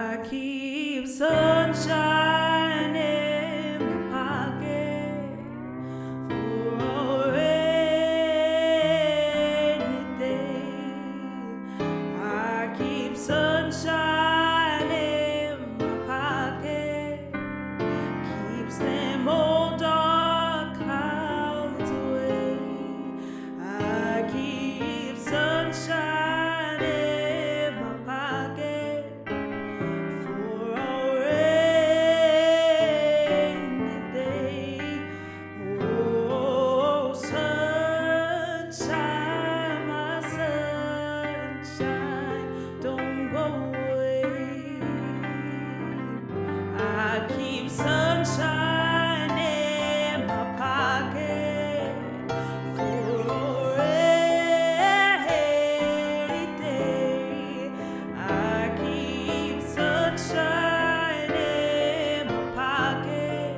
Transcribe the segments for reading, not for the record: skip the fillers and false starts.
I keep sunshine in my pocket for a rainy day. I keep sunshine in my pocket, keeps them old dark clouds away. I keep sunshine in my pocket for a rainy day. Oh, sunshine, my sunshine, don't go away. I keep sunshine in my pocket for a rainy day. I keep sunshine in my pocket,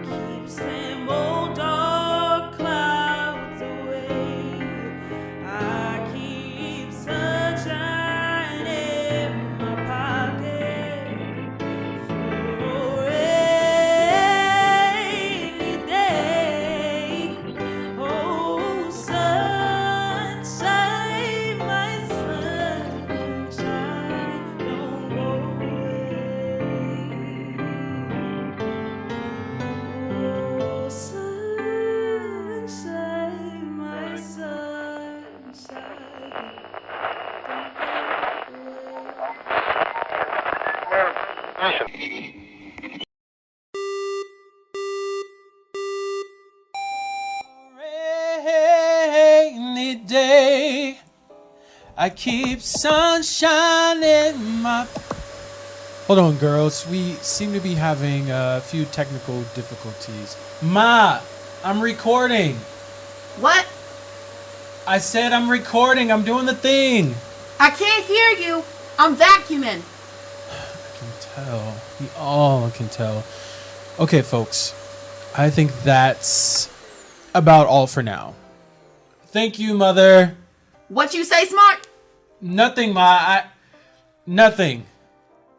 keeps them old dark clouds away. I keep sunshine in my pocket for a rainy day. Oh, sunshine, my sunshine, don't go away. Oh, sunshine, my sunshine, don't go away. Rainy day, I keep sunshine in my... Hold on, girls. We seem to be having a few technical difficulties. Ma, I'm recording. What? I said I'm recording. I'm doing the thing. I can't hear you. I'm vacuuming. I can tell. We all can tell. Okay, folks. I think that's about all for now. Thank you, Mother. What you say, Smart? Nothing, Ma. Nothing.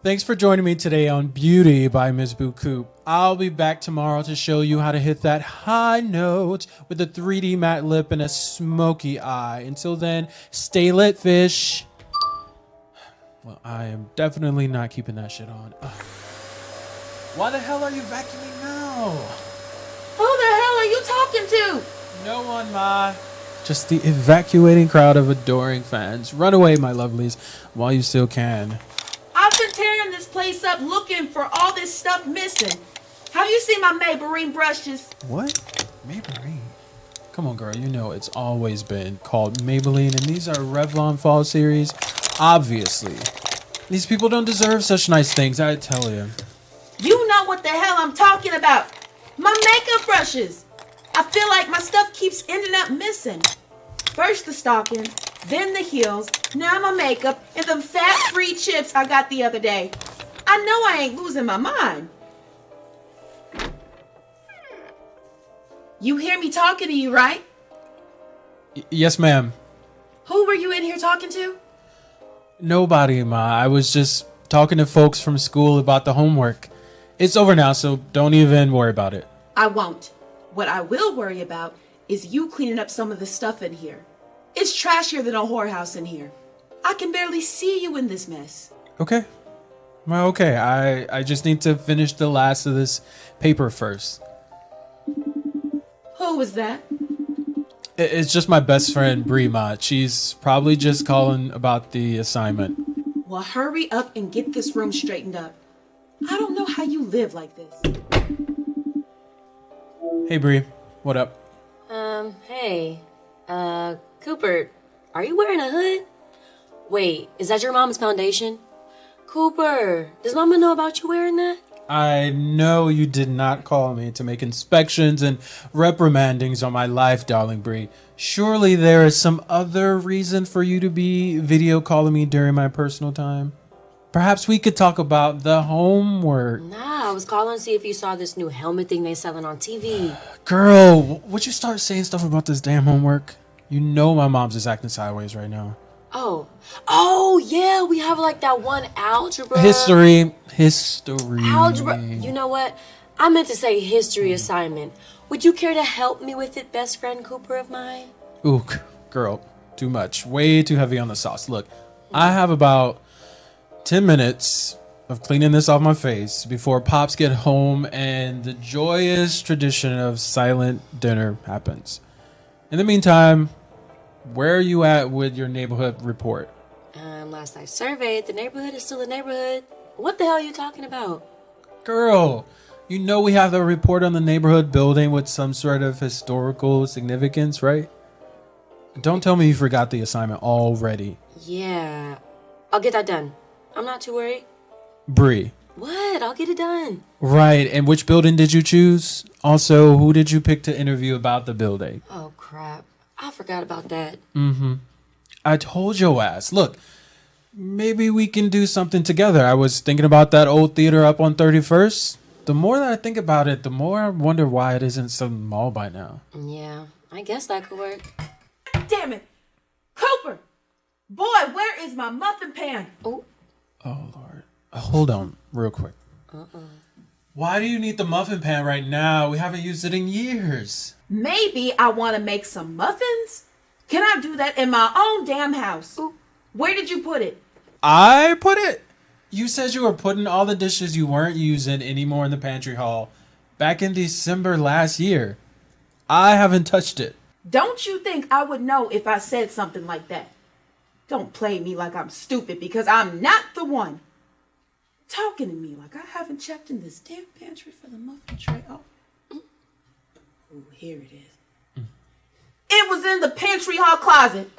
Thanks for joining me today on Beauty by Ms. Boo Coop. I'll be back tomorrow to show you how to hit that high note with a 3D matte lip and a smoky eye. Until then, stay lit, fish. Well, I am definitely not keeping that shit on. Ugh. Why the hell are you vacuuming now? Who the hell are you talking to? No one, Ma. Just the evacuating crowd of adoring fans. Run away, my lovelies, while you still can. I've been tearing this place up looking for all this stuff missing. Have you seen my Maybelline brushes? What? Maybelline? Come on, girl. You know it's always been called Maybelline, and these are Revlon Fall Series. Obviously. These people don't deserve such nice things, I tell you. You know what the hell I'm talking about. My makeup brushes. I feel like my stuff keeps ending up missing. First the stockings, then the heels, now my makeup, and them fat-free chips I got the other day. I know I ain't losing my mind. You hear me talking to you, right? Yes, ma'am. Who were you in here talking to? Nobody, Ma. I was just talking to folks from school about the homework. It's over now, so don't even worry about it. I won't. What I will worry about is you cleaning up some of the stuff in here. It's trashier than a whorehouse in here. I can barely see you in this mess. Okay. Well, okay. I just need to finish the last of this paper first. Who was that? It's just my best friend, Bree, Ma. She's probably just calling about the assignment. Well, hurry up and get this room straightened up. I don't know how you live like this. Hey, Bree. What up? Hey. Cooper, are you wearing a hood? Wait, is that your mom's foundation? Cooper, does Mama know about you wearing that? I know you did not call me to make inspections and reprimandings on my life, darling Bree. Surely there is some other reason for you to be video calling me during my personal time? Perhaps we could talk about the homework. Nah, I was calling to see if you saw this new helmet thing they selling on TV. Girl, would you start saying stuff about this damn homework? You know my mom's just acting sideways right now. Oh yeah, we have like that one algebra. History. Algebra. You know what? I meant to say history assignment. Would you care to help me with it, best friend Cooper of mine? Ooh, girl, too much. Way too heavy on the sauce. Look, I have about 10 minutes of cleaning this off my face before Pops get home and the joyous tradition of silent dinner happens. In the meantime, where are you at with your neighborhood report? Last I surveyed, the neighborhood is still a neighborhood. What the hell are you talking about? Girl, you know we have the report on the neighborhood building with some sort of historical significance, right? Don't tell me you forgot the assignment already. Yeah, I'll get that done. I'm not too worried. Bree. What? I'll get it done. Right, and which building did you choose? Also, who did you pick to interview about the building? Oh, crap. I forgot about that. I told your ass. Look, maybe we can do something together. I was thinking about that old theater up on 31st. The more that I think about it, the more I wonder why it isn't so small by now. Yeah, I guess that could work. Damn it. Cooper! Boy, where is my muffin pan? Oh, Oh, Lord. Hold on real quick. Why do you need the muffin pan right now? We haven't used it in years. Maybe I want to make some muffins? Can I do that in my own damn house? Ooh. Where did you put it? I put it? You said you were putting all the dishes you weren't using anymore in the pantry hall back in December last year. I haven't touched it. Don't you think I would know if I said something like that? Don't play me like I'm stupid because I'm not the one. Talking to me like I haven't checked in this damn pantry for the muffin tray. Oh, here it is. It was in the pantry hall closet.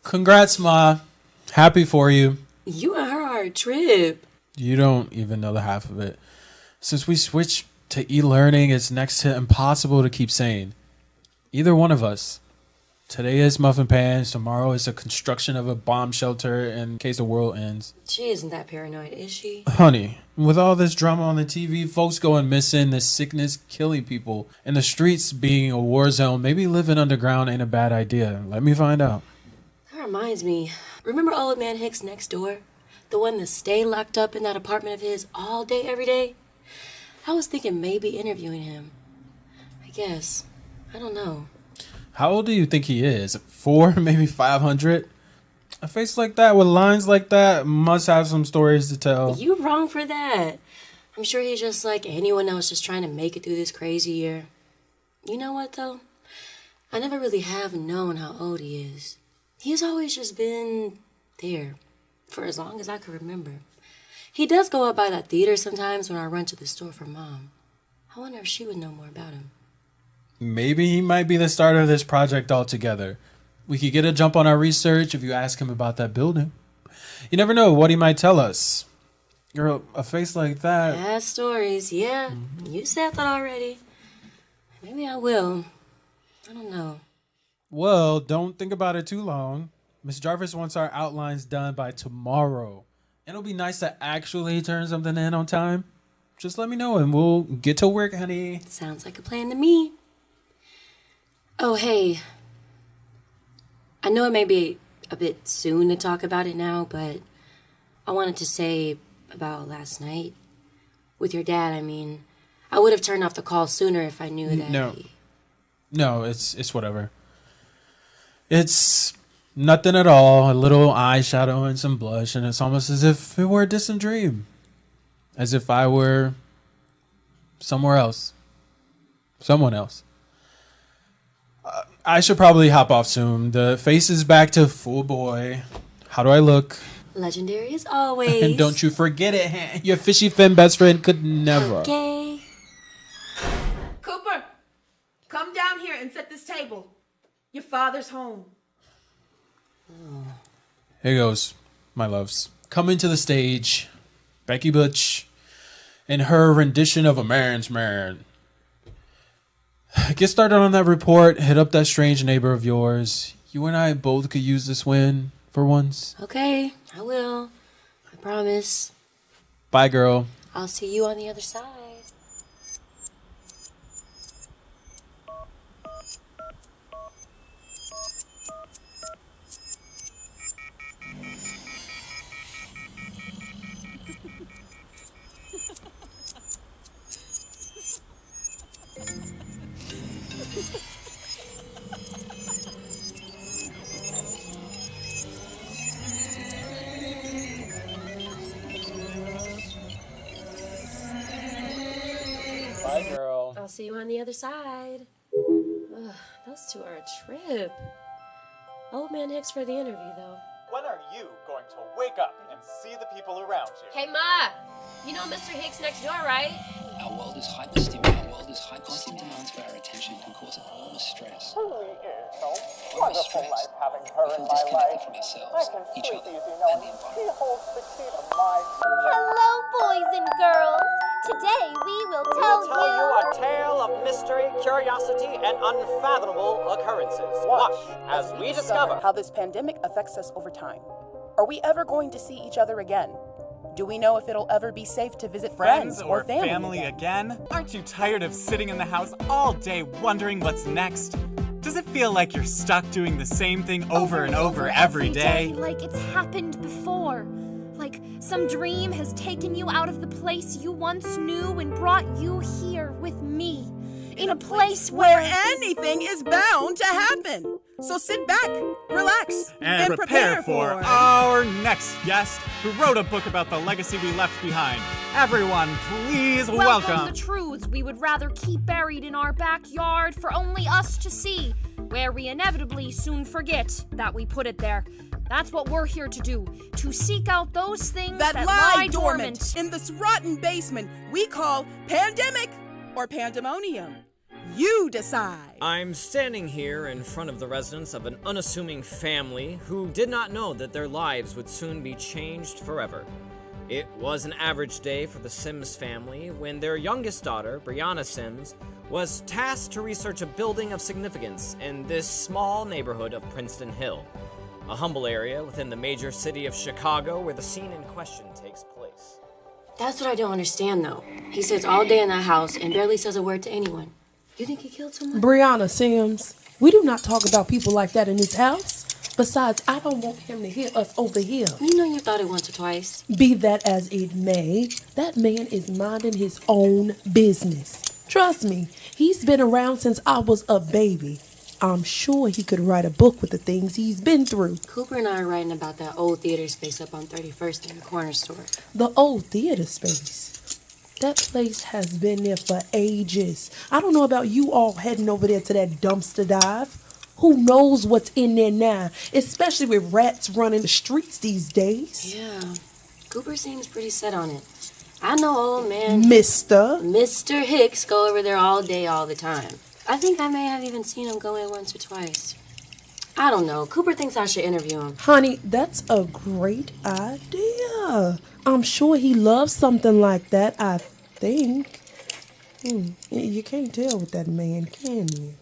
Congrats, Ma. Happy for you. you and her are a trip. You don't even know the half of it. Since we switched to e-learning, it's next to impossible to keep sane. Either one of us. Today is muffin pans. Tomorrow is a construction of a bomb shelter in case the world ends. She isn't that paranoid, is she? Honey, with all this drama on the TV, folks going missing, this sickness killing people, and the streets being a war zone, maybe living underground ain't a bad idea. Let me find out. That reminds me. Remember old man Hicks next door? The one that stayed locked up in that apartment of his all day, every day? I was thinking maybe interviewing him. I guess. I don't know. How old do you think he is? 4, maybe 500? A face like that with lines like that must have some stories to tell. You wrong for that. I'm sure he's just like anyone else, just trying to make it through this crazy year. You know what, though? I never really have known how old he is. He's always just been there for as long as I can remember. He does go up by that theater sometimes when I run to the store for Mom. I wonder if she would know more about him. Maybe he might be the start of this project altogether. We could get a jump on our research if you ask him about that building. You never know what he might tell us. Girl, a face like that. Bad stories, yeah. You said that already. Maybe I will. I don't know. Well, don't think about it too long. Miss Jarvis wants our outlines done by tomorrow. It'll be nice to actually turn something in on time. Just let me know and we'll get to work, honey. Sounds like a plan to me. Oh, hey. I know it may be a bit soon to talk about it now, but I wanted to say about last night. With your dad, I mean. I would have turned off the call sooner if I knew that. No, it's whatever. It's nothing at all. A little eyeshadow and some blush, and it's almost as if it were a distant dream. As if I were somewhere else. Someone else. I should probably hop off soon. The face is back to full boy. How do I look? Legendary as always. And don't you forget it, your fishy fin best friend could never. Okay. Cooper, come down here and set this table. Your father's home. Here goes, my loves. Coming to the stage, Becky Butch, in her rendition of A Man's Man. Get started on that report. Hit up that strange neighbor of yours. You and I both could use this win for once. Okay, I will. I promise. Bye, girl. I'll see you on the other side. Bye, girl. I'll see you on the other side. Ugh, those two are a trip. Old man Hicks for the interview, though. When are you going to wake up and see the people around you? Hey, Ma! You know Mr. Hicks next door, right? Our world is constant demands for our attention can cause enormous stress. Truly is a When we're wonderful stressed, life having we her feel in my disconnected life. from I ourselves, can each sleep other, easy and knowing the she environment. holds the key to my. Hello, boys and girls. Today we will tell you a tale of mystery, curiosity, and unfathomable occurrences. Watch as we discover how this pandemic affects us over time. Are we ever going to see each other again? Do we know if it'll ever be safe to visit friends or family again? Aren't you tired of sitting in the house all day wondering what's next? Does it feel like you're stuck doing the same thing over and over every day? Like it's happened before. Like some dream has taken you out of the place you once knew and brought you here with me. In a place where anything is bound to happen. So sit back, relax, And prepare for our next guest, who wrote a book about the legacy we left behind. Everyone, please welcome. the truths we would rather keep buried in our backyard for only us to see, where we inevitably soon forget that we put it there. That's what we're here to do, to seek out those things that lie dormant in this rotten basement we call pandemic or pandemonium. You decide. I'm standing here in front of the residence of an unassuming family who did not know that their lives would soon be changed forever. It was an average day for the Sims family when their youngest daughter, Brianna Sims, was tasked to research a building of significance in this small neighborhood of Princeton Hill, a humble area within the major city of Chicago where the scene in question takes place. That's what I don't understand, though. He sits all day in that house and barely says a word to anyone. You think he killed someone? Brianna Sims, we do not talk about people like that in this house. Besides, I don't want him to hear us over here. You know you thought it once or twice. Be that as it may, that man is minding his own business. Trust me, he's been around since I was a baby. I'm sure he could write a book with the things he's been through. Cooper and I are writing about that old theater space up on 31st in the corner store. The old theater space. That place has been there for ages. I don't know about you all heading over there to that dumpster dive. Who knows what's in there now, especially with rats running the streets these days. Yeah, Cooper seems pretty set on it. I know old man Mr. Hicks go over there all day, all the time. I think I may have even seen him go in once or twice. I don't know. Cooper thinks I should interview him. Honey, that's a great idea. I'm sure he loves something like that, I think. You can't tell with that man, can you?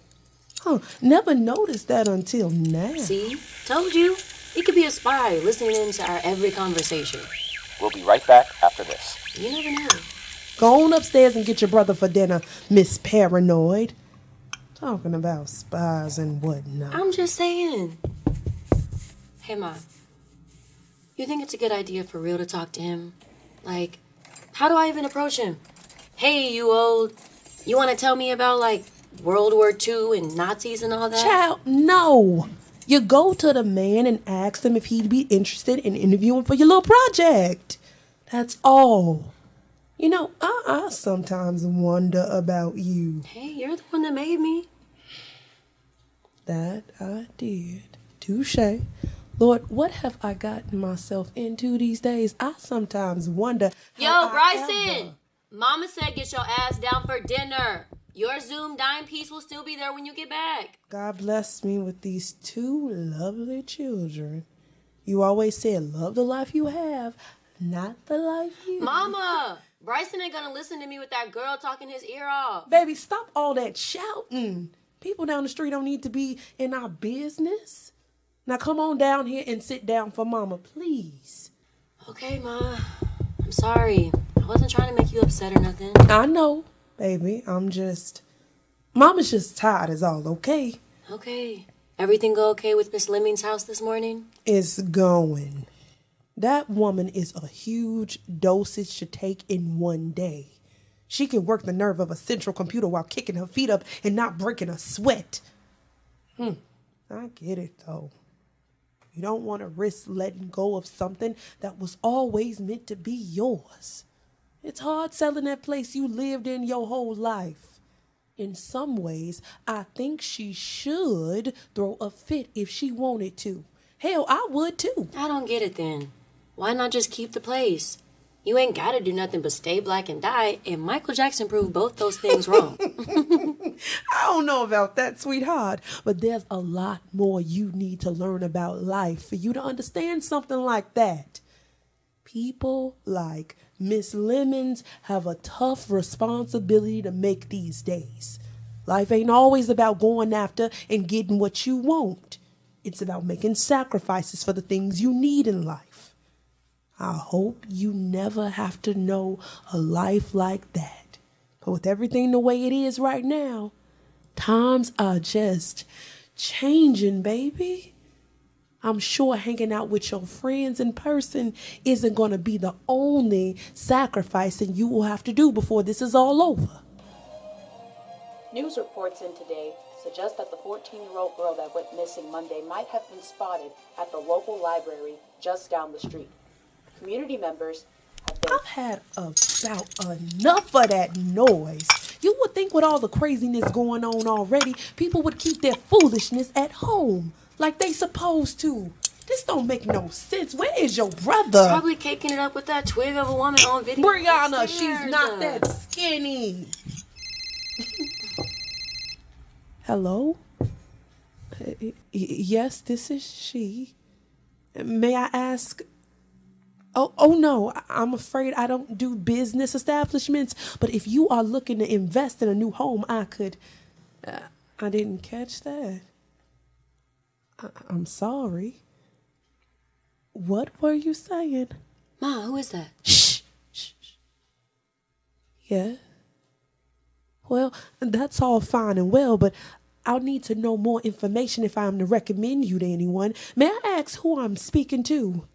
Huh, never noticed that until now. See? Told you. He could be a spy listening in to our every conversation. We'll be right back after this. You never know. Go on upstairs and get your brother for dinner, Miss Paranoid. Talking about spies and whatnot. I'm just saying. Hey, Ma. You think it's a good idea for real to talk to him? Like, how do I even approach him? Hey, you want to tell me about, like, World War II and Nazis and all that? Child, no. You go to the man and ask him if he'd be interested in interviewing for your little project. That's all. You know, I sometimes wonder about you. Hey, you're the one that made me. That I did. Touche. Lord, what have I gotten myself into these days? I sometimes wonder. Yo, Bryson! Mama said get your ass down for dinner. Your Zoom dime piece will still be there when you get back. God bless me with these two lovely children. You always said, love the life you have, not the life you... Mama! Bryson ain't gonna listen to me with that girl talking his ear off. Baby, stop all that shouting. People down the street don't need to be in our business. Now come on down here and sit down for Mama, please. Okay, Ma. I'm sorry. I wasn't trying to make you upset or nothing. I know, baby. Mama's just tired is all, okay? Okay. Everything go okay with Miss Lemming's house this morning? It's going. That woman is a huge dosage to take in one day. She can work the nerve of a central computer while kicking her feet up and not breaking a sweat. I get it, though. You don't want to risk letting go of something that was always meant to be yours. It's hard selling that place you lived in your whole life. In some ways, I think she should throw a fit if she wanted to. Hell, I would too. I don't get it then. Why not just keep the place? You ain't gotta do nothing but stay black and die, and Michael Jackson proved both those things wrong. I don't know about that, sweetheart, but there's a lot more you need to learn about life for you to understand something like that. People like Miss Lemons have a tough responsibility to make these days. Life ain't always about going after and getting what you want. It's about making sacrifices for the things you need in life. I hope you never have to know a life like that. But with everything the way it is right now, times are just changing, baby. I'm sure hanging out with your friends in person isn't going to be the only sacrificing you will have to do before this is all over. News reports in today suggest that the 14-year-old girl that went missing Monday might have been spotted at the local library just down the street. Community members have been... I've had about enough of that noise. You would think with all the craziness going on already, people would keep their foolishness at home, like they supposed to. This don't make no sense. Where is your brother? Probably caking it up with that twig of a woman on video. Brianna, upstairs. she's not that skinny. Hello? Yes, this is she. May I ask... Oh no, I'm afraid I don't do business establishments, but if you are looking to invest in a new home, I could... I didn't catch that. I'm sorry. What were you saying? Ma, who is that? Shh. Yeah? Well, that's all fine and well, but I'll need to know more information if I'm to recommend you to anyone. May I ask who I'm speaking to?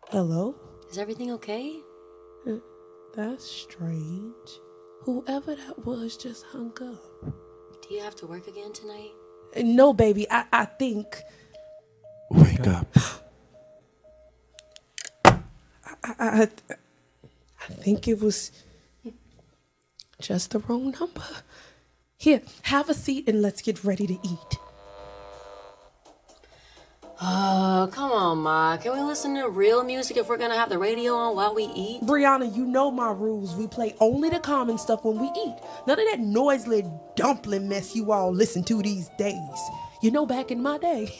Hello? Is everything okay? That's strange. Whoever that was just hung up. Do you have to work again tonight? No, baby. I think... Wake up. I think it was just the wrong number. Here, have a seat and let's get ready to eat. Oh, come on, Ma. Can we listen to real music if we're gonna have the radio on while we eat? Brianna, you know my rules. We play only the common stuff when we eat. None of that noisy dumpling mess you all listen to these days. You know, back in my day,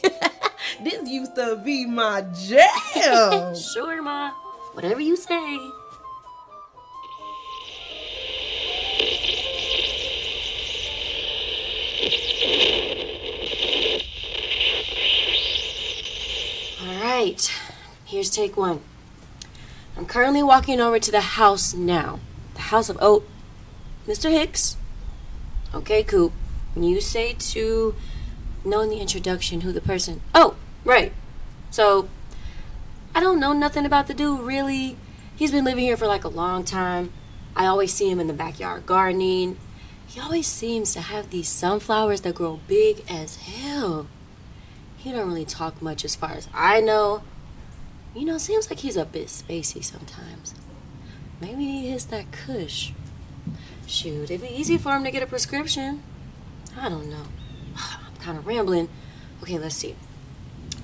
this used to be my jam. Sure, Ma. Whatever you say. Alright, here's take one. I'm currently walking over to the house now. The house of Mr. Hicks. Okay, Coop. When you say to know in the introduction who the person... Oh, right. So, I don't know nothing about the dude, really. He's been living here for like a long time. I always see him in the backyard gardening. He always seems to have these sunflowers that grow big as hell. He don't really talk much as far as I know. You know, seems like he's a bit spacey sometimes. Maybe he hits that kush. Shoot, it'd be easy for him to get a prescription. I don't know. I'm kind of rambling. Okay, let's see.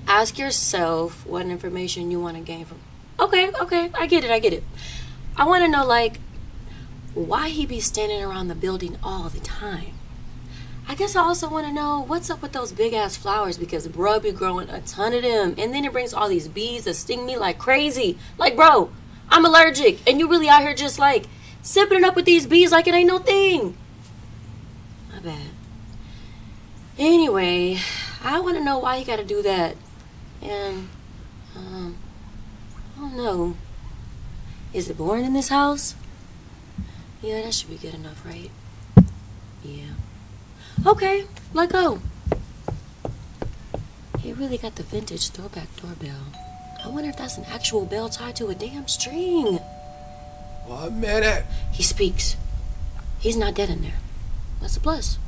Ask yourself what information you want to gain from... Okay, I get it. I want to know, like, why he be standing around the building all the time. I guess I also want to know what's up with those big-ass flowers, because bro be growing a ton of them, and then it brings all these bees that sting me like crazy. Like, bro, I'm allergic, and you really out here just, like, sipping it up with these bees like it ain't no thing. My bad. Anyway, I want to know why he got to do that. And, I don't know. Is it boring in this house? Yeah, that should be good enough, right? Yeah. Okay, let go. He really got the vintage throwback doorbell. I wonder if that's an actual bell tied to a damn string. 1 minute. He speaks. He's not dead in there. That's a plus.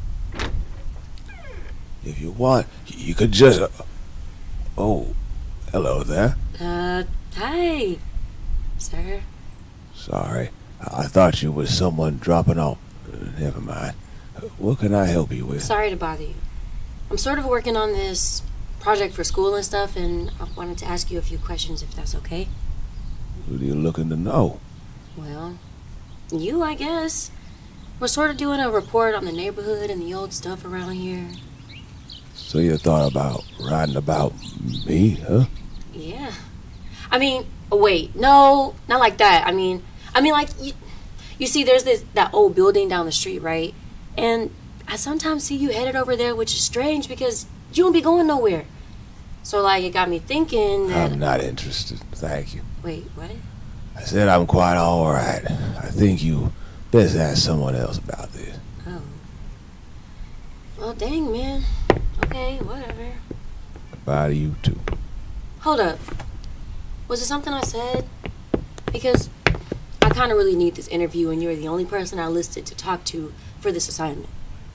If you want, you could just... Oh, hello there. Hi, sir. Sorry. I thought you was someone dropping off. Never mind. What can I help you with? Sorry to bother you. I'm sort of working on this project for school and stuff, and I wanted to ask you a few questions if that's okay. What are you looking to know? Well, you, I guess. We're sort of doing a report on the neighborhood and the old stuff around here. So you thought about writing about me, huh? Yeah. I mean, wait, no, not like that. I mean, like, you see, there's that old building down the street, right? And I sometimes see you headed over there, which is strange because you won't be going nowhere. So, like, it got me thinking that... I'm not interested, thank you. Wait, what? I said I'm quite all right. I think you best ask someone else about this. Oh. Well, dang, man. Okay, whatever. Bye to you, too. Hold up. Was it something I said? Because I kind of really need this interview, and you're the only person I listed to talk to for this assignment.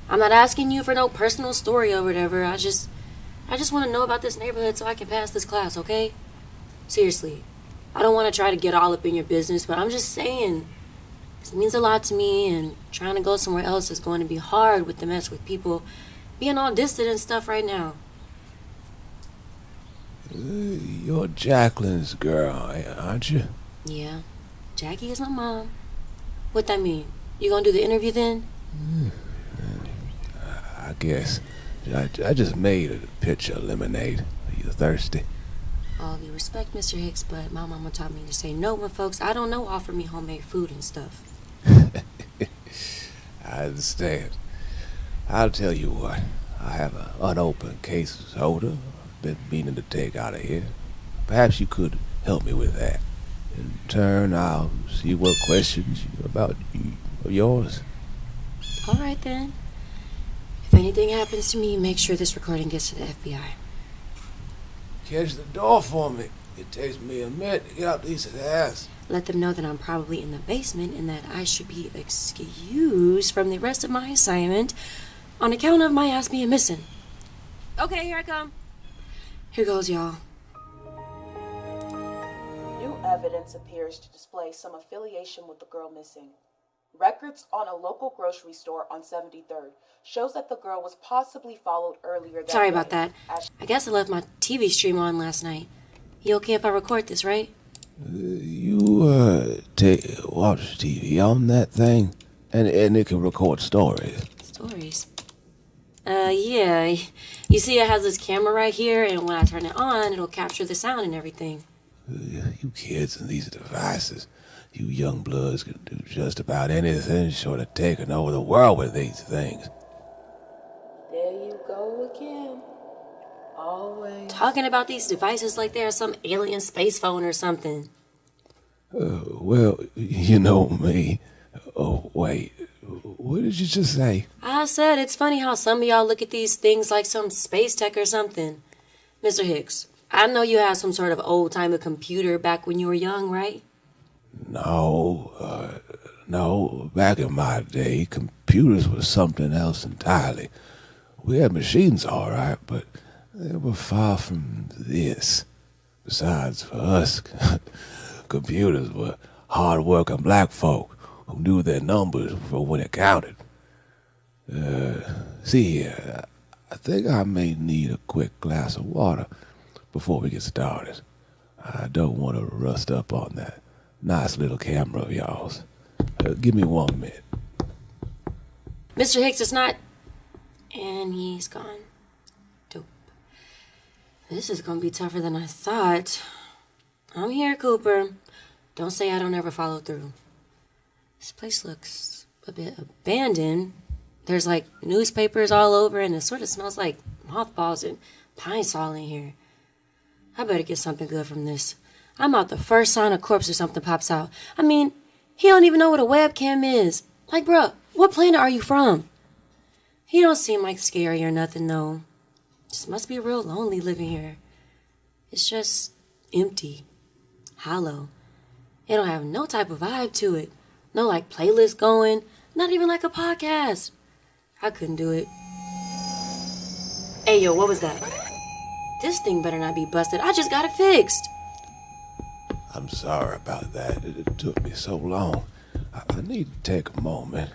I'm not asking you for no personal story or whatever. I just want to know about this neighborhood so I can pass this class, okay? Seriously. I don't want to try to get all up in your business, but I'm just saying. This means a lot to me, and trying to go somewhere else is going to be hard with the mess with people being all distant and stuff right now. You're Jacqueline's girl, aren't you? Yeah. Jackie is my mom. What that mean? You gonna do the interview then? I guess. I just made a pitcher of lemonade. Are you thirsty? All due respect, Mr. Hicks, but my mama taught me to say no when folks I don't know offer me homemade food and stuff. I understand. I'll tell you what. I have an unopened case of soda I've been meaning to take out of here. Perhaps you could help me with that. In turn, I'll see what questions about yours. All right, then. If anything happens to me, make sure this recording gets to the FBI. Catch the door for me. It takes me a minute to get out these stairs. Let them know that I'm probably in the basement and that I should be excused from the rest of my assignment on account of my ass being missing. Okay, here I come. Here goes, y'all. New evidence appears to display some affiliation with the girl missing. Records on a local grocery store on 73rd shows that the girl was possibly followed earlier that Sorry day about that. as I guess I left my TV stream on last night. You okay if I record this, right? You watch TV on that thing, and it can record stories. Stories? Yeah. You see it has this camera right here, and when I turn it on, it'll capture the sound and everything. You kids and these devices, you young bloods can do just about anything short of taking over the world with these things. There you go again. Always. Talking about these devices like they're some alien space phone or something. Well, you know me. Oh, wait. What did you just say? I said it's funny how some of y'all look at these things like some space tech or something. Mr. Hicks, I know you had some sort of old-timey computer back when you were young, right? No. Back in my day, computers were something else entirely. We had machines, all right, but they were far from this. Besides, for us, computers were hard-working black folk who knew their numbers for when it counted. See here, I think I may need a quick glass of water before we get started. I don't want to rust up on that nice little camera of y'all's. Give me 1 minute. Mr. Hicks, it's not... And he's gone. Dope. This is gonna be tougher than I thought. I'm here, Cooper. Don't say I don't ever follow through. This place looks a bit abandoned. There's like newspapers all over, and it sort of smells like mothballs and pine sol in here. I better get something good from this. I'm out the first sign a corpse or something pops out. I mean, he don't even know what a webcam is. Like, bruh, what planet are you from? He don't seem like scary or nothing, though. Just must be real lonely living here. It's just empty, hollow. It don't have no type of vibe to it. No, like, playlist going. Not even like a podcast. I couldn't do it. Hey, yo, what was that? This thing better not be busted. I just got it fixed. I'm sorry about that. It took me so long. I need to take a moment.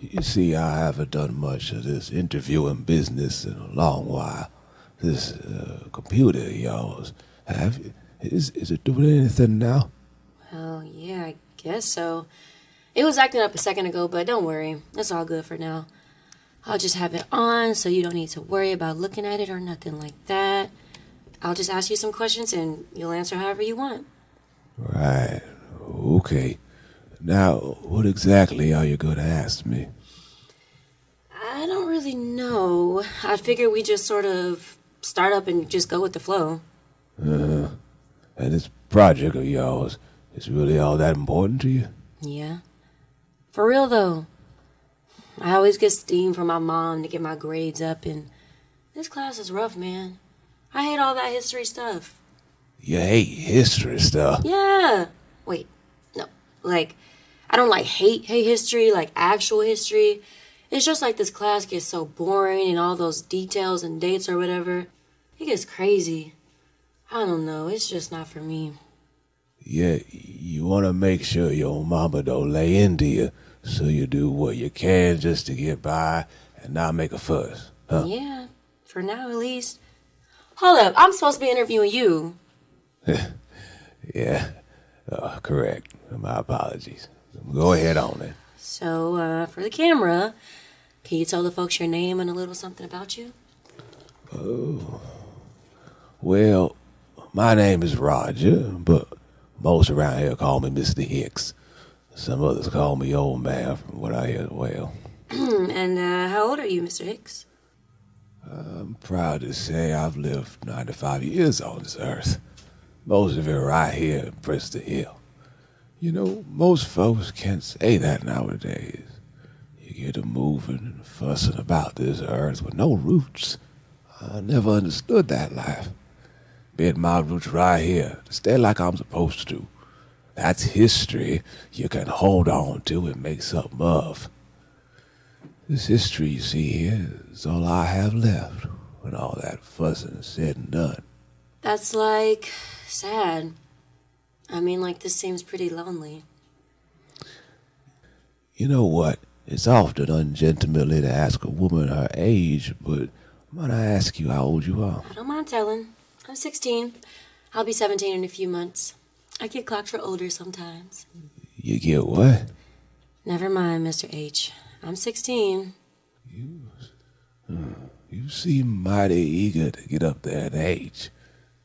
You see, I haven't done much of this interviewing business in a long while. This computer of yours, is it doing anything now? Well, yeah, I guess so. It was acting up a second ago, but don't worry. It's all good for now. I'll just have it on so you don't need to worry about looking at it or nothing like that. I'll just ask you some questions and you'll answer however you want. Right. Okay. Now, what exactly are you going to ask me? I don't really know. I figure we just sort of start up and just go with the flow. And this project of yours is really all that important to you? Yeah. For real, though. I always get steam from my mom to get my grades up, and this class is rough, man. I hate all that history stuff. You hate history stuff? Yeah. Wait, no. Like, I don't hate history, like actual history. It's just like this class gets so boring and all those details and dates or whatever. It gets crazy. I don't know. It's just not for me. Yeah, you want to make sure your mama don't lay into you, so you do what you can just to get by and not make a fuss, huh? Yeah, for now at least. Hold up, I'm supposed to be interviewing you. Yeah, correct. My apologies. Go ahead on it. So, for the camera, can you tell the folks your name and a little something about you? Oh. Well, my name is Roger, but most around here call me Mr. Hicks. Some others call me Old Man from what I hear as well. And how old are you, Mr. Hicks? I'm proud to say I've lived 95 years on this earth. Most of it right here in Bristol Hill. You know, most folks can't say that nowadays. You get to moving and fussing about this earth with no roots. I never understood that life. Been my roots right here, to stay like I'm supposed to. That's history you can hold on to and make something of. This history you see here is all I have left when all that fussing is said and done. That's sad. I mean, this seems pretty lonely. You know what? It's often ungentlemanly to ask a woman her age, but might I ask you how old you are? I don't mind telling. I'm 16. I'll be 17 in a few months. I get clocked for older sometimes. You get what? Never mind, Mr. H. I'm 16. You seem mighty eager to get up there in age.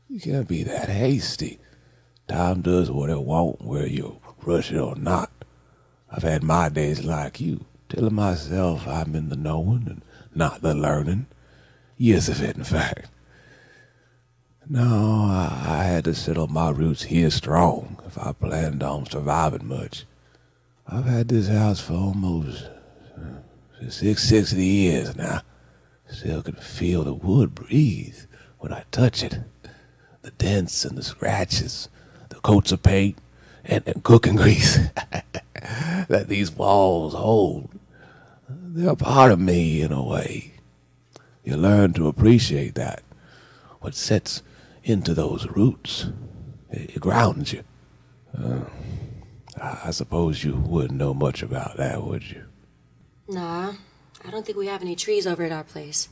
You can't be that hasty. Time does what it won't, whether you rush it or not. I've had my days like you, telling myself I'm in the knowing and not the learning. Years of it, in fact. No, I had to settle my roots here strong if I planned on surviving much. I've had this house for almost 60 years now. Still can feel the wood breathe when I touch it. The dents and the scratches, the coats of paint and cooking grease that these walls hold. They're a part of me in a way. You learn to appreciate that. What sets into those roots, it grounds you. I suppose you wouldn't know much about that, would you? Nah, I don't think we have any trees over at our place.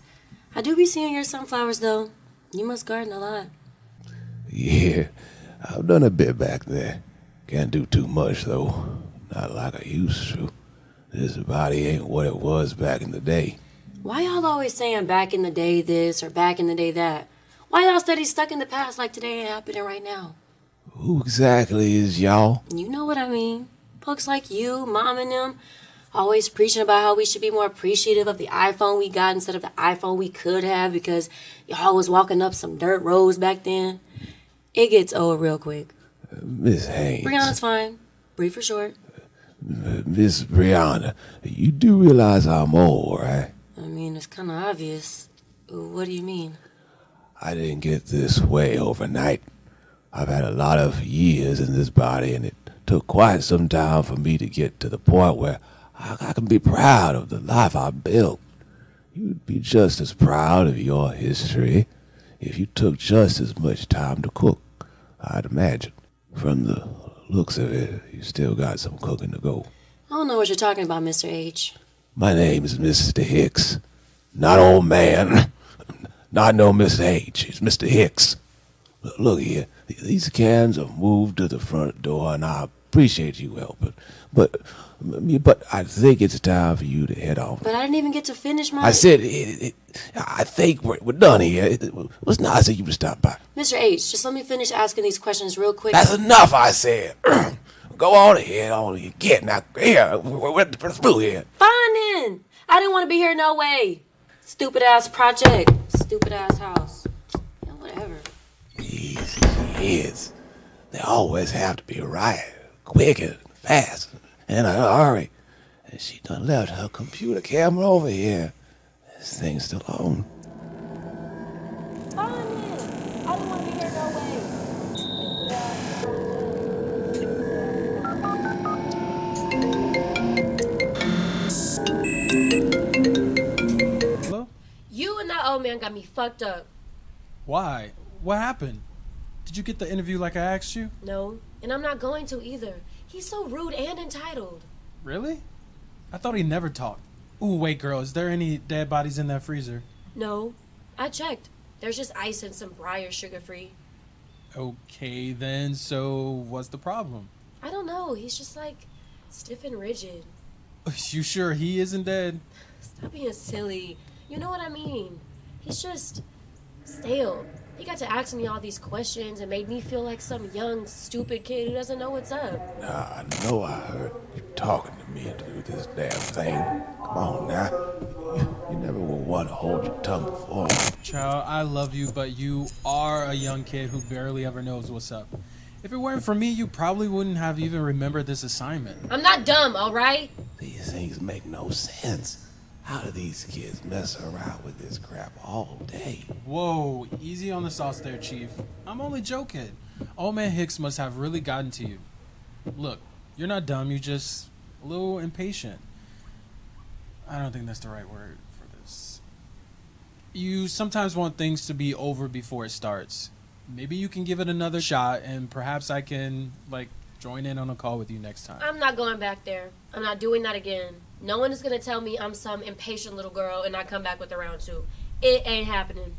I do be seeing your sunflowers, though. You must garden a lot. Yeah, I've done a bit back there. Can't do too much, though. Not like I used to. This body ain't what it was back in the day. Why y'all always saying back in the day this or back in the day that? Why y'all steady stuck in the past like today ain't happening right now? Who exactly is y'all? You know what I mean. Folks like you, Mom and them, always preaching about how we should be more appreciative of the iPhone we got instead of the iPhone we could have because y'all was walking up some dirt roads back then. It gets old real quick. Miss Haynes. Brianna's fine. Bree for short. Miss Brianna, you do realize I'm old, right? I mean, it's kind of obvious. What do you mean? I didn't get this way overnight. I've had a lot of years in this body, and it took quite some time for me to get to the point where I can be proud of the life I built. You'd be just as proud of your history if you took just as much time to cook, I'd imagine. From the looks of it, you still got some cooking to go. I don't know what you're talking about, Mr. H. My name is Mr. Hicks. Not old man. Not no Mr. H. It's Mr. Hicks. Look here. These cans are moved to the front door, and I appreciate you helping. But I think it's time for you to head on. But I didn't even get to finish my... I said, I think we're done here. It was nice of you to stop by. Mr. H, just let me finish asking these questions real quick. That's enough, I said. Go on ahead, on you get. Now, here, we're through here. Fine then. I didn't want to be here no way. Stupid ass project. Stupid ass house. Yeah, whatever. These kids, they always have to be right, quick and fast, in a hurry. And she done left her computer camera over here. This thing's still on. Fine then. I didn't want to be here no way. Hello? You and that old man got me fucked up. Why? What happened? Did you get the interview like I asked you? No, and I'm not going to either. He's so rude and entitled. Really? I thought he never talked. Ooh, wait, girl, is there any dead bodies in that freezer? No, I checked. There's just ice and some Breyers sugar-free. Okay, then, so what's the problem? I don't know. He's just like stiff and rigid. You sure he isn't dead? Stop being silly. You know what I mean. He's just stale. He got to asking me all these questions and made me feel like some young, stupid kid who doesn't know what's up. I know I heard you talking to me through this damn thing. Come on now. You never will want to hold your tongue before. Child, I love you, but you are a young kid who barely ever knows what's up. If it weren't for me, you probably wouldn't have even remembered this assignment. I'm not dumb, all right? These things make no sense. How do these kids mess around with this crap all day? Whoa, easy on the sauce there, Chief. I'm only joking. Old man Hicks must have really gotten to you. Look, you're not dumb, you're just a little impatient. I don't think that's the right word for this. You sometimes want things to be over before it starts. Maybe you can give it another shot, and perhaps I can, join in on a call with you next time. I'm not going back there. I'm not doing that again. No one is going to tell me I'm some impatient little girl and not come back with a round two. It ain't happening.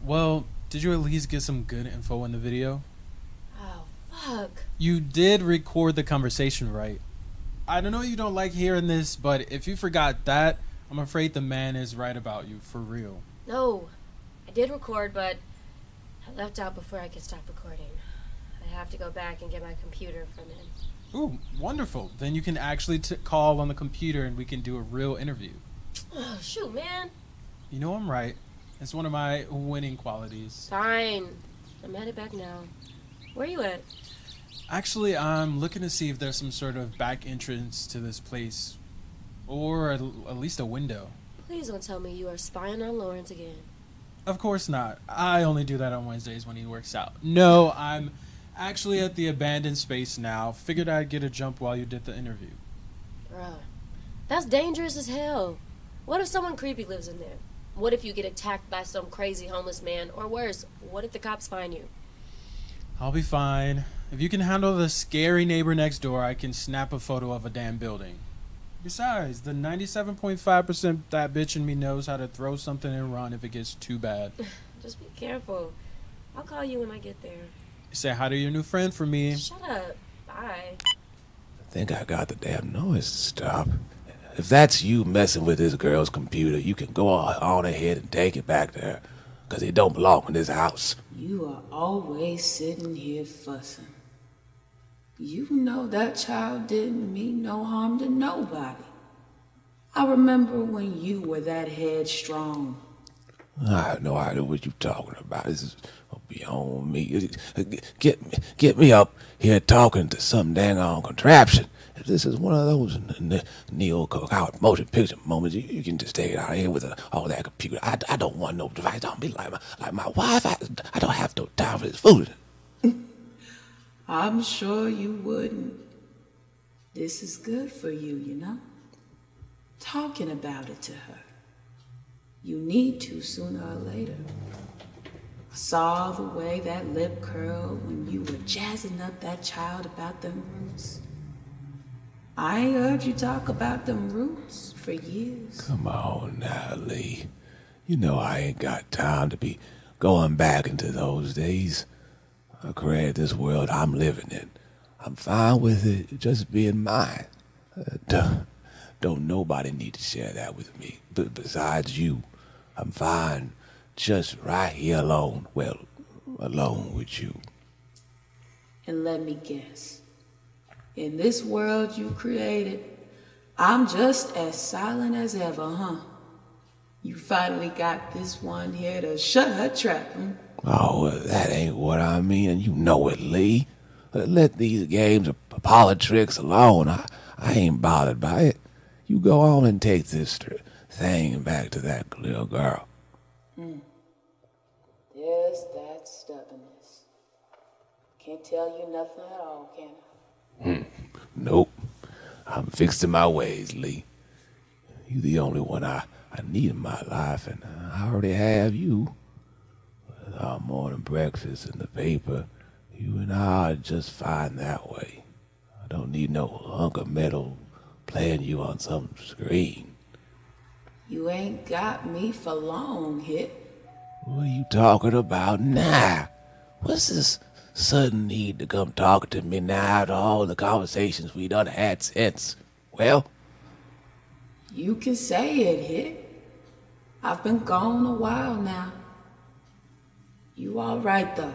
Well, did you at least get some good info in the video? Oh, fuck. You did record the conversation, right? I don't know you don't like hearing this, but if you forgot that, I'm afraid the man is right about you, for real. No, I did record, but I left out before I could stop recording. I have to go back and get my computer from him. Ooh, wonderful. Then you can actually call on the computer and we can do a real interview. Oh, shoot, man. You know I'm right. It's one of my winning qualities. Fine. I'm headed back now. Where are you at? Actually, I'm looking to see if there's some sort of back entrance to this place. Or at least a window. Please don't tell me you are spying on Lawrence again. Of course not. I only do that on Wednesdays when he works out. No, I'm actually at the abandoned space now. Figured I'd get a jump while you did the interview. Bruh, that's dangerous as hell. What if someone creepy lives in there? What if you get attacked by some crazy homeless man? Or worse, what if the cops find you? I'll be fine. If you can handle the scary neighbor next door, I can snap a photo of a damn building. Besides, the 97.5% that bitch in me knows how to throw something and run if it gets too bad. Just be careful. I'll call you when I get there. Say hi to your new friend for me. Shut up. Bye. I think I got the damn noise to stop. If that's you messing with this girl's computer, you can go on ahead and take it back there, because it don't belong in this house. You are always sitting here fussing. You know that child didn't mean no harm to nobody. I remember when you were that headstrong. I have no idea what you're talking about. This is beyond me. Get me up here talking to some dang on contraption. If this is one of those neo-coward motion picture moments, you can just take it out of here with all that computer. I don't want no device. Don't be like my wife. I don't have no time for this foolishness. I'm sure you wouldn't. This is good for you, you know? Talking about it to her. You need to sooner or later. I saw the way that lip curled when you were jazzing up that child about them roots. I ain't heard you talk about them roots for years. Come on now, Lee. You know I ain't got time to be going back into those days. I created this world I'm living in. I'm fine with it just being mine. Don't nobody need to share that with me. But besides you, I'm fine just right here alone. Well, alone with you. And let me guess. In this world you created, I'm just as silent as ever, huh? You finally got this one here to shut her trap, huh? Oh, well, that ain't what I mean, and you know it, Lee. Let these games of politics alone. I ain't bothered by it. You go on and take this thing back to that little girl. There's that stubbornness. Can't tell you nothing at all, can I? Nope. I'm fixed in my ways, Lee. You the only one I need in my life, and I already have you. With our morning breakfast in the paper, you and I are just fine that way. I don't need no hunk of metal playing you on some screen. You ain't got me for long, Hit. What are you talking about now? What's this sudden need to come talking to me now after all the conversations we done had since? Well, You can say it, Hit. I've been gone a while now. You all right, though.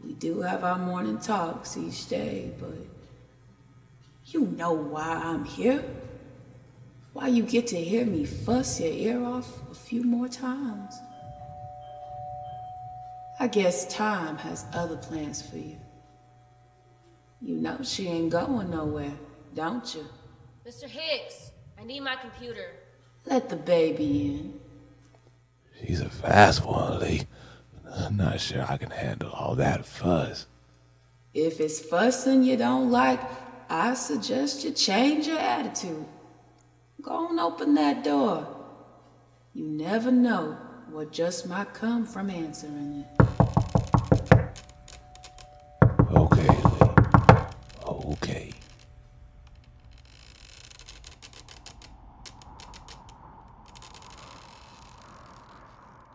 We do have our morning talks each day, but you know why I'm here. Why you get to hear me fuss your ear off a few more times. I guess time has other plans for you. You know she ain't going nowhere, don't you? Mr. Hicks, I need my computer. Let the baby in. she's a fast one, Lee. I'm not sure I can handle all that fuss. If it's fussing you don't like, I suggest you change your attitude. Go on, open that door. You never know what just might come from answering it. Okay, Lee. Okay.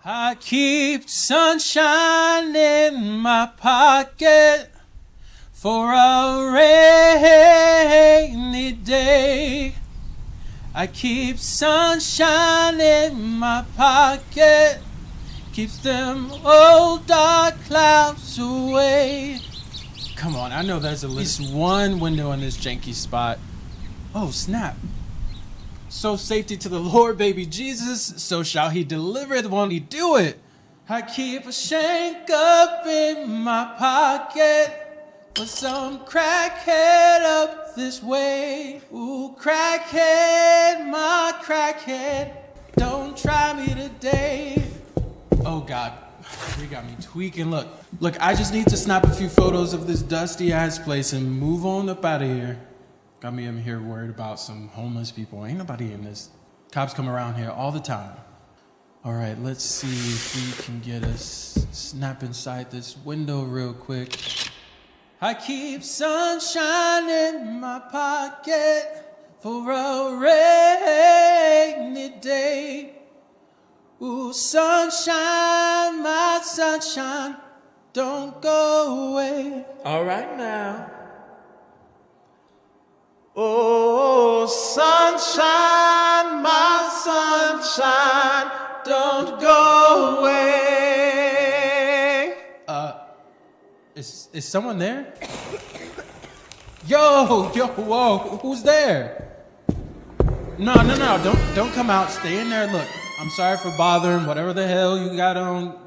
I keep sunshine in my pocket for a rainy day. I keep sunshine in my pocket, keeps them old dark clouds away. Come on, I know there's at least one window in this janky spot. Oh, snap. So safety to the Lord, baby Jesus, so shall he deliver it when he do it. I keep a shank up in my pocket for some crackhead up this way. Ooh, crackhead, my crackhead, don't try me today. Oh God, you got me tweaking. Look, I just need to snap a few photos of this dusty ass place and move on up out of here. Got me in here worried about some homeless people. Ain't nobody in this. Cops come around here all the time. All right, let's see if we can get a snap inside this window real quick. I keep sunshine in my pocket for a rainy day. Ooh, sunshine, my sunshine, don't go away. All right now. Oh, sunshine, my sunshine, don't go away. Is someone there? Yo, whoa, who's there? No, don't come out. Stay in there. Look, I'm sorry for bothering whatever the hell you got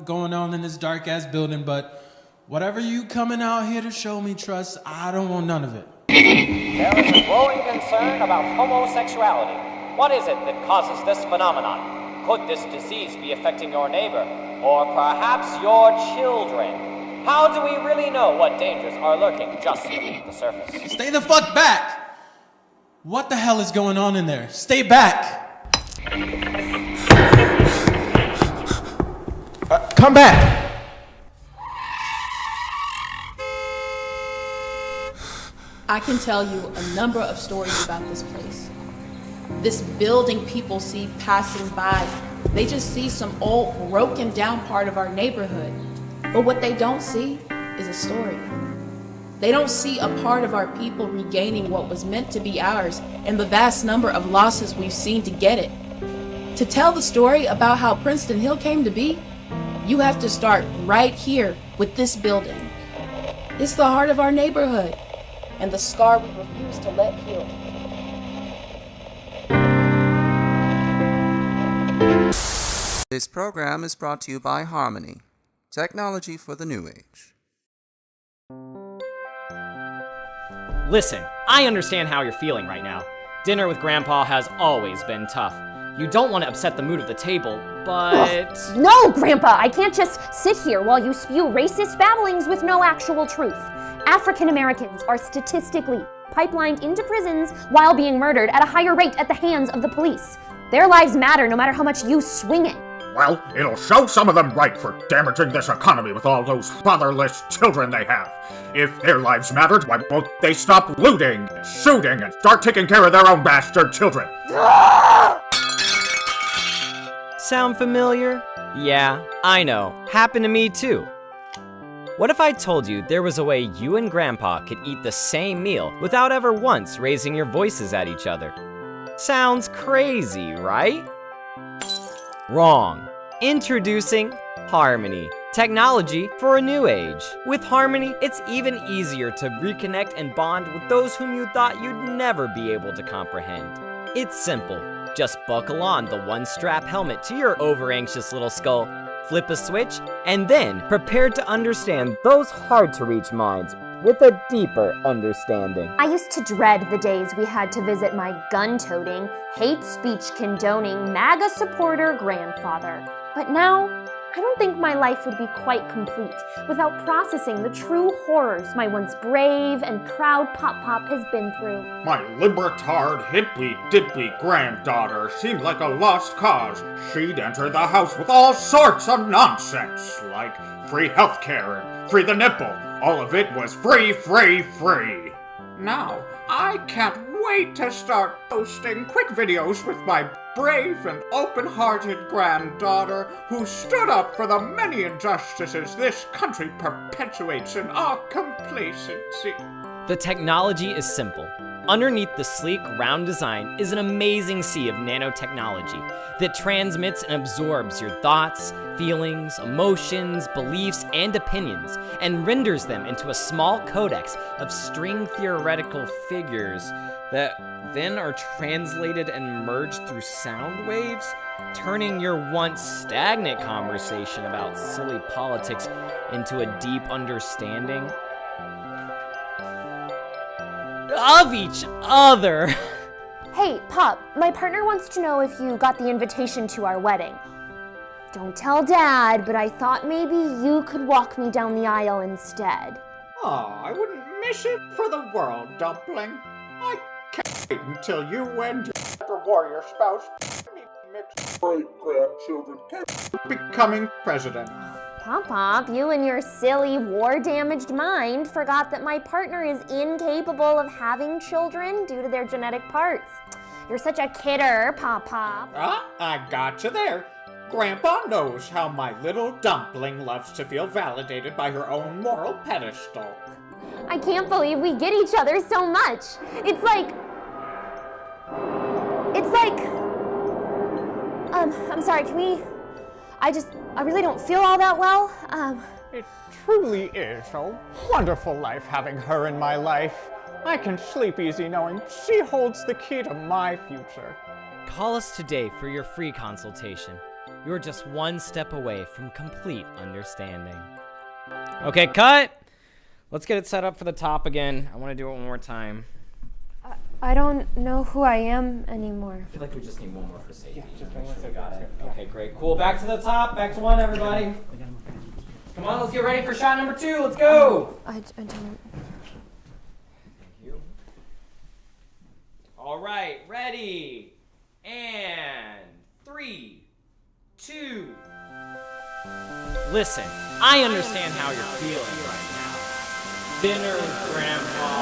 going on in this dark ass building, but whatever you coming out here to show me trust, I don't want none of it. There is a growing concern about homosexuality. What is it that causes this phenomenon? Could this disease be affecting your neighbor, or perhaps your children? How do we really know what dangers are lurking just beneath the surface? Stay the fuck back! What the hell is going on in there? Stay back! Come back! I can tell you a number of stories about this place. This building people see passing by, they just see some old, broken down part of our neighborhood. But what they don't see is a story. They don't see a part of our people regaining what was meant to be ours and the vast number of losses we've seen to get it. To tell the story about how Princeton Hill came to be, you have to start right here with this building. It's the heart of our neighborhood and the scar we refuse to let heal. This program is brought to you by Harmony, technology for the new age. Listen, I understand how you're feeling right now. Dinner with Grandpa has always been tough. You don't want to upset the mood of the table, but... No, Grandpa, I can't just sit here while you spew racist babblings with no actual truth. African Americans are statistically pipelined into prisons while being murdered at a higher rate at the hands of the police. Their lives matter no matter how much you swing it. Well, it'll show some of them right for damaging this economy with all those fatherless children they have. If their lives mattered, why won't they stop looting, shooting, and start taking care of their own bastard children? Sound familiar? Yeah, I know. Happened to me too. What if I told you there was a way you and Grandpa could eat the same meal without ever once raising your voices at each other? Sounds crazy, right? Wrong. Introducing Harmony, technology for a new age. With Harmony, it's even easier to reconnect and bond with those whom you thought you'd never be able to comprehend. It's simple. Just buckle on the one-strap helmet to your over-anxious little skull, flip a switch, and then prepare to understand those hard-to-reach minds with a deeper understanding. I used to dread the days we had to visit my gun-toting, hate speech condoning, MAGA supporter grandfather. But now, I don't think my life would be quite complete without processing the true horrors my once brave and proud Pop-Pop has been through. My libertard, hippy-dippy granddaughter seemed like a lost cause. She'd enter the house with all sorts of nonsense, like free healthcare and free the nipple. All of it was free, free, free. Now, I can't wait to start posting quick videos with my brave and open-hearted granddaughter who stood up for the many injustices this country perpetuates in our complacency. The technology is simple. Underneath the sleek, round design is an amazing sea of nanotechnology that transmits and absorbs your thoughts, feelings, emotions, beliefs, and opinions, and renders them into a small codex of string theoretical figures that then are translated and merged through sound waves, turning your once stagnant conversation about silly politics into a deep understanding of each other. Hey, Pop, my partner wants to know if you got the invitation to our wedding. Don't tell Dad, but I thought maybe you could walk me down the aisle instead. Oh, I wouldn't miss it for the world, Dumpling. I can't wait until you and your warrior spouse mixed great-grandchildren becoming president. Pop-Pop, you and your silly, war-damaged mind forgot that my partner is incapable of having children due to their genetic parts. You're such a kidder, Pop-Pop. Ah, I got you there. Grandpa knows how my little dumpling loves to feel validated by her own moral pedestal. I can't believe we get each other so much. It's like... I'm sorry, can we... I really don't feel all that well. It truly is a wonderful life having her in my life. I can sleep easy knowing she holds the key to my future. Call us today for your free consultation. You're just one step away from complete understanding. Okay, cut! Let's get it set up for the top again. I want to do it one more time. I don't know who I am anymore. I feel like we just need one more for safety. Yeah, just make sure we got it. Okay, great. Cool. Back to the top. Back to one, everybody. Come on, let's get ready for shot number 2. Let's go. I don't. Thank you. All right, ready. And 3, 2. Listen, I understand how you're feeling right now. Dinner with Grandpa,